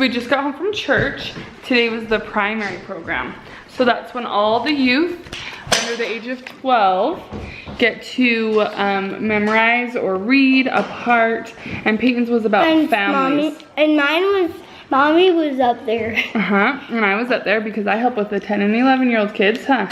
we just got home from church. Today was the primary program. So that's when all the youth under the age of 12 get to memorize or read a part. And Peyton's was about families. Mommy was up there. And I was up there because I help with the 10 and 11-year-old kids, huh?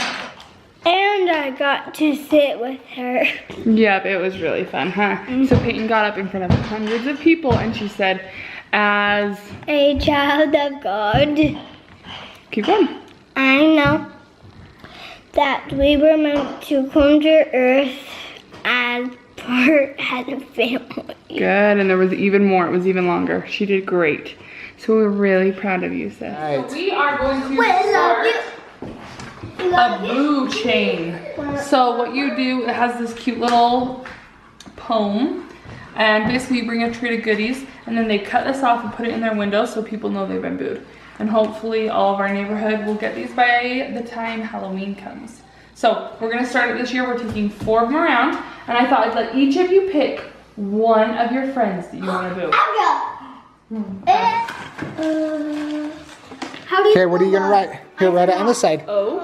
And I got to sit with her. Yep, it was really fun, huh? So Paityn got up in front of hundreds of people and she said, as a child of God. Keep going. I know that we were meant to come to earth as part as a family. Good, and there was even more. It was even longer. She did great. So we're really proud of you, sis. Right. So we are going to start a boo chain. So what you do, it has this cute little poem. And basically you bring a tray of goodies and then they cut this off and put it in their window so people know they've been booed. And hopefully all of our neighborhood will get these by the time Halloween comes. So we're gonna start it this year. We're taking 4 of them around. And I thought I'd let each of you pick one of your friends that you wanna boo. Okay, what are you gonna write? Here, write it on the side. O.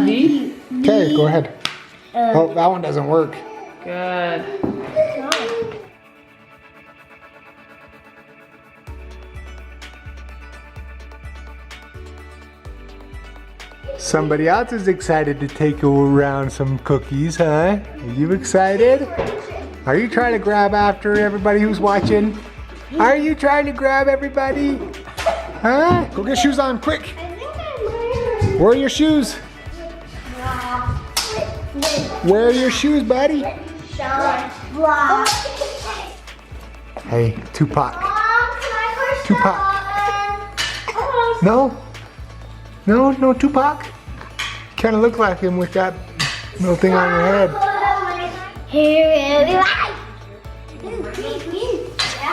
V. Okay, go ahead. Oh, that one doesn't work. Good. Somebody else is excited to take around some cookies, huh? Are you excited? Are you trying to grab after everybody who's watching? Are you trying to grab everybody? Huh? Go get shoes on, quick. Where are your shoes? Where are your shoes, buddy? Hey, Tupac. Tupac. No? No, Tupac? You kind of look like him with that little thing on your head.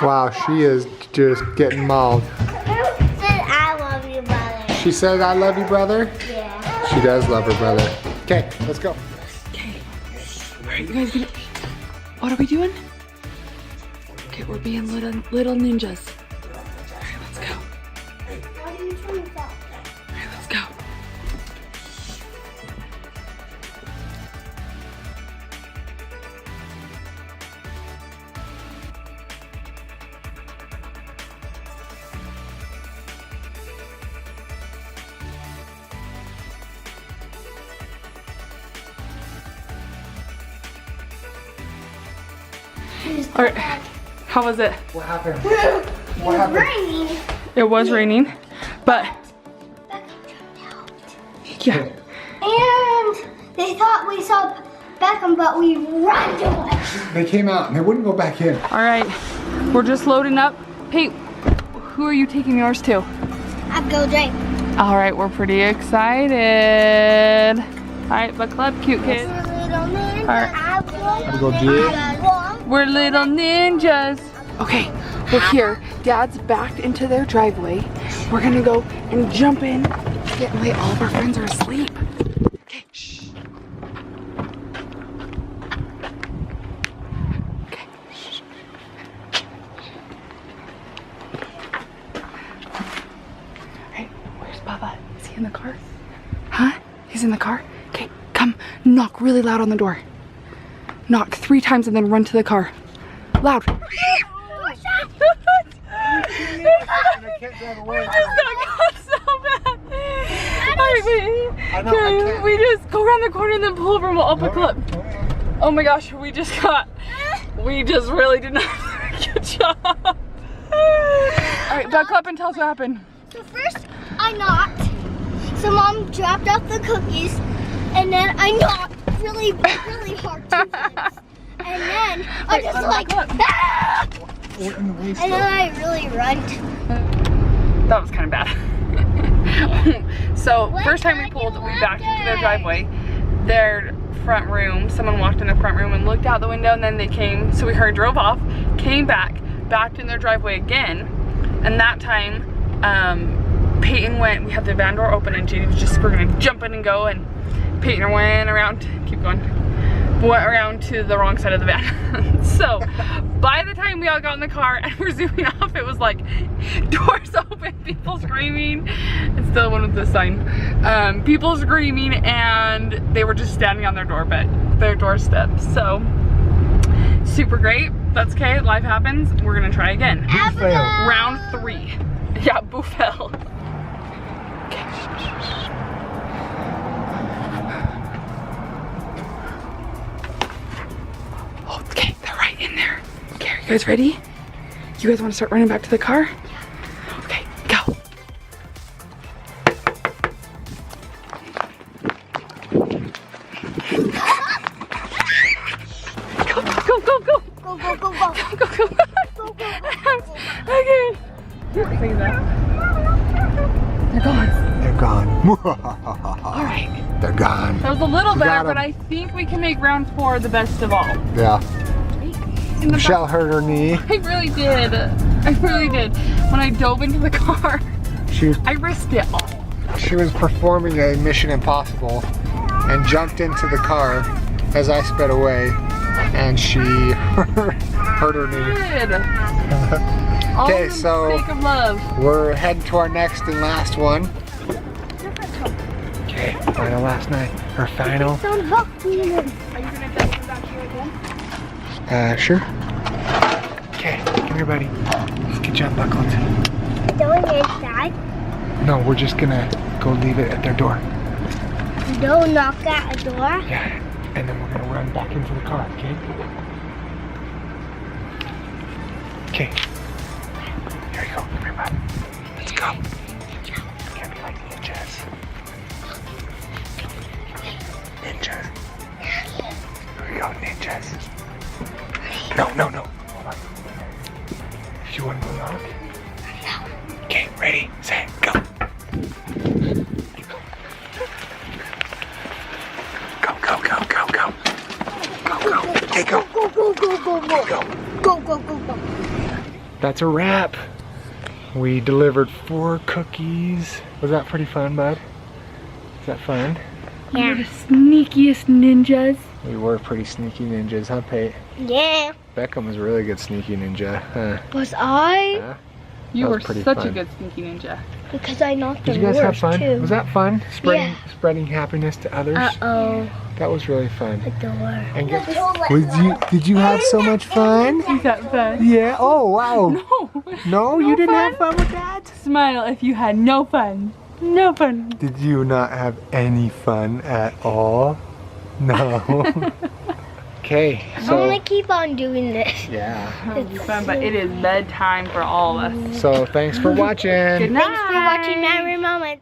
Wow, she is just getting mauled. I love you, brother. She says, I love you, brother? Yeah. She does love her brother. Okay, let's go. Okay. All right, you guys, what are we doing? Okay, we're being little ninjas. All right, let's go. How do you turn this off? All right, let's go. All right, how was it? What happened? What happened? Raining. It was raining, but yeah. And they thought we saw Beckam, but we ran away. They came out and they wouldn't go back in. All right, we're just loading up. Hey, who are you taking yours to? I'll go drive. All right, we're pretty excited. All right, buckle up, cute kids. All right. Go jig. We're little ninjas. Okay, we're here. Dad's backed into their driveway. We're gonna go and jump in. It's getting late. All of our friends are asleep. Okay, shh. Okay. Shh. Alright, where's Bubba? Is he in the car? Huh? He's in the car? Okay, come. Knock really loud on the door. Knock 3 times and then run to the car. Loud. We just got caught so bad. We just go around the corner and then pull over and we'll up a clip. Oh my gosh, we just really did not do a good job. Alright, buckle up and tell us what happened. So first I knocked. So Mom dropped off the cookies and then I knocked really hard 2 times. And then I just like, ah! And then I really run. That was kind of bad. So first time we pulled, we backed into their driveway. Their front room, someone walked in the front room and looked out the window and then they came, so we drove off, came back, backed in their driveway again. And that time, Paityn went, we had the van door open and Janie was just, we're gonna jump in and go, and Paityn went around, keep going. went around to the wrong side of the van. So by the time we all got in the car and we're zooming off, it was like doors open, people screaming. It's still one with the sign. People screaming, and they were just standing on their doorstep. So super great. That's okay. Life happens. We're gonna try again. Fail. Round 3. Yeah, Buffel. Okay. Okay, they're right in there. Okay, are you guys ready? You guys want to start running back to the car? Yeah. Okay, go. Go, go, go, go. Go, go, go, go. Go, go, go. Go, go, Okay. They're gone. They're gone. All right. They're gone. That was a little We better, got 'em. but I think we can make round 4 the best of all. Yeah. In the Michelle hurt her knee. I really did. I really did. When I dove into the car, I risked it all. She was performing a Mission Impossible and jumped into the car as I sped away, and she hurt her knee. Good. All Okay, in the so sake of love. we're heading to our next and last one. Okay, final last night. Her final. Don't buck me. Are you gonna come back here again? Sure. Okay, come here, buddy. Let's get you unbuckled. Going inside. No, we're just gonna go leave it at their door. Don't knock at a door. Yeah, and then we're gonna run back into the car, okay? Okay. Here you go. Come here, bud. Let's go. Can't be like ninjas. Ninjas. Here we go, ninjas. No, no, no. Hold on. You want to knock? No. Okay, ready, set, go. Go, go, go, go, go. Go, go. Okay, go. Go, go, go, go, go. Go. Go, go, go, go. That's a wrap. We delivered 4 cookies. Was that pretty fun, bud? Is that fun? You're the sneakiest ninjas. We were pretty sneaky ninjas, huh, Pate? Yeah. Beckam was a really good sneaky ninja, huh? Was I? Yeah. You That were was pretty such a fun. good sneaky ninja. Because I knocked Did the you guys have doors fun? too. Was that fun? Yeah. Spreading happiness to others? Uh-oh. That was really fun. The door. And did you have so much fun? Is that fun? Yeah. Oh, wow. No. No, you didn't have fun with that? Smile if you had no fun. No fun. Did you not have any fun at all? No. Okay, I so want to keep on doing this. yeah. That'll be fun, but it is bedtime for all of us. So thanks for watching. Good night. Thanks for watching Mower Moments.